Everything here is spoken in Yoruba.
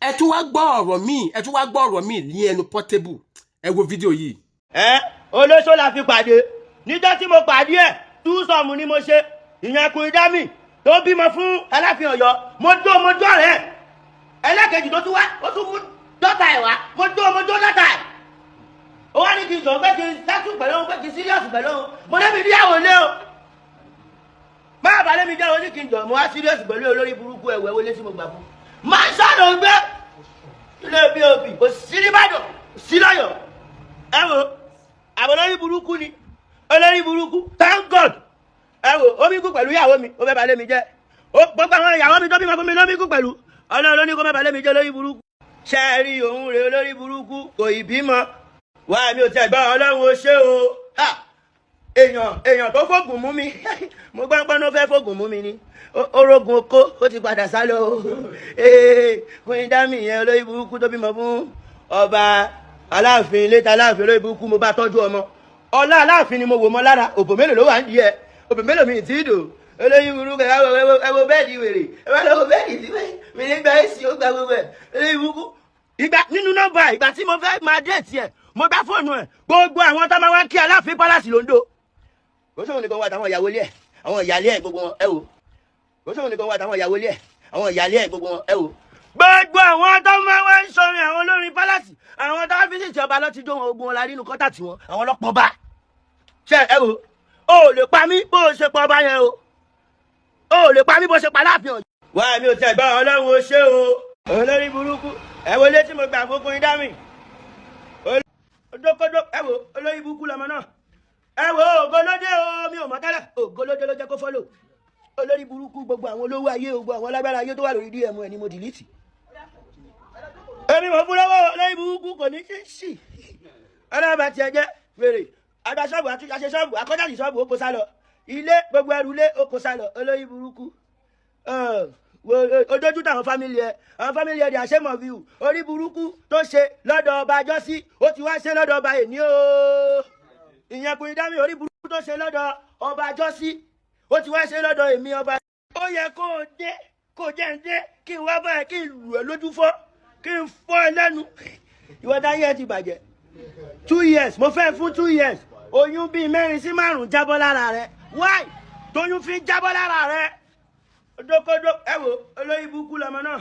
ẹ tún wá gbọ́ ọ̀rọ̀ míì ní ẹnu Portable ẹ wo fídíò yìí. olóṣó la fi pàdé níjọ́ tí mo pàdé ẹ̀ túsọ̀mù ni mo ṣe ìyẹn Queen Dami tó bímọ fún Aláàfin Ọ̀yọ́ mo jó rẹ̀ ẹlẹ́kejì tó tún wá ó tún mú dọ́tà ẹ̀ wá mo jó dọ́tà ẹ̀ ó wá ní kí n jọ pé kí n sẹ́tù pẹ̀lú òun pé kí n síríọ̀sì pẹ̀lú òun mo débi níyàwó lé o máa bá lémi jẹ́ oní kí n jọ mo wá síríọ̀sì pẹ̀lú olórí burúkú ẹ̀wẹ̀ wọlé tí mo gbà fún máa ṣàdọ̀ gbé ilé bí òbí kò sí nìbàdàn sí lọ́yọ̀ ẹ wo àwọn olórí burúkú ni olórí burúkú thank God ẹ wo omi kú pẹ̀lú ìyàwó mi ó fẹ́ bá lémi jẹ́ gbogbo àwọn ìyàwó mi tó bímọ fún mi lómi kú pẹ̀lú ọlọ́run ló ní kó má bá lémi jẹ́ olórí burúkú ṣe é rí òun rè olórí burúkú kò ì bímọ wá mi ò tẹ̀ gbọ́ ọlọ́run ó ṣe o èèyàn tó fògùn mú mi mo gbọ́ pé ó fẹ́ fògùn mú mi ni orogun oko ó ti padà sá lọ Queen Dami yẹn olórí burúkú tó bímọ fún ọba Aláàfin létà Aláàfin olórí burúkú mo bá tọ́jú ọmọ ọlá Aláàfin ni mo wò mọ́ lára òbò mélòó ló wà ń di ẹ òbò mélòó mi ì tí ì dò olórí burúkú ẹ wo bẹ́ẹ̀dì wèrè ẹ wá lọ́wọ́ bẹ́ẹ̀dì tí mi ní gba èsì ó gba gbogbo ẹ olórí burúkú. ìgbà nínú nọ́mbà ìgbà tí mo fẹ́ máa déètì ẹ mo bá fóònù ẹ gbogbo àwọn tó máa wá kí Aláàfin pálásì lóńdó òṣèlú nìkan wà táwọn ìyàwó ilé ẹ àwọn ìyàlé ẹ gbogbo wọn ẹ wò òṣèlú nìkan wà táwọn ìyàwó ilé ẹ àwọn ìyàlé ẹ gbogbo wọn ẹ wò. gbogbo àwọn tó máa wá ń sọrin àwọn olórin pálásì àwọn tó wá fi sí ìjọba lọ ti jó wọn ogun wọn la nínú kọ́tà tiwọn àwọn ọlọ́pọ̀ bá ṣe ẹ wò ó lè pa mí bó o ṣe pọ̀ bá yẹn o ó lè pa mí bó ṣe pa Aláàfin Ọ̀yọ́. wá mi ò tẹ̀ gbọ́ ọlọ́run ó ṣe o olórí burúkú ẹ wo létí mo gbà fún Queen Dami odókódó ẹ wo olórí burúkú lọmọ náà ẹ wo ògolódé o mi ò mọ̀ tẹ́lẹ̀ ògolódé ló jẹ́ kó fọ́lò olórí burúkú gbogbo àwọn olówó ayé gbogbo àwọn alágbára ayé tó wà lórí DM ẹ ni mo dìlítì èmi mọ̀ fún lọ́wọ́ olórí burúkú kò ní kí n ṣì ọlọ́ba tiẹ̀ jẹ́ fèrè àgbà ṣọ́ọ̀bù àṣẹ ṣọ́ọ̀bù akọ́jà sí ṣọ́ọ̀bù ó kó sá lọ ilé gbogbo ẹrù ilé ó kó sá lọ olórí burúkú ojójú táwọn fámìlì ẹ di àṣẹmọ̀ view orí burúkú tó ṣe lọ́dọ̀ ọba àjọsí ó ti wá ṣe lọ́dọ̀ ọba èní o ìyẹn Queen Dami orí burúkú tó ṣe lọ́dọ̀ ọba àjọsí ó ti wá ṣe lọ́dọ̀ èmi ọba. ó yẹ kó jẹ́ ń dé kí n wá báyìí kí n lù ẹ́ lójú fọ́ kí n fọ́ ẹ lẹ́nu ìwọ dáyé ẹ ti bàjẹ́ 2 years mo fẹ́ fún 2 years oyún bíi 4 sí 5 jábọ́ lára rẹ why tóyún fi jábọ́ lára rẹ dókódó ẹ wo olórí burúkú lọmọ náà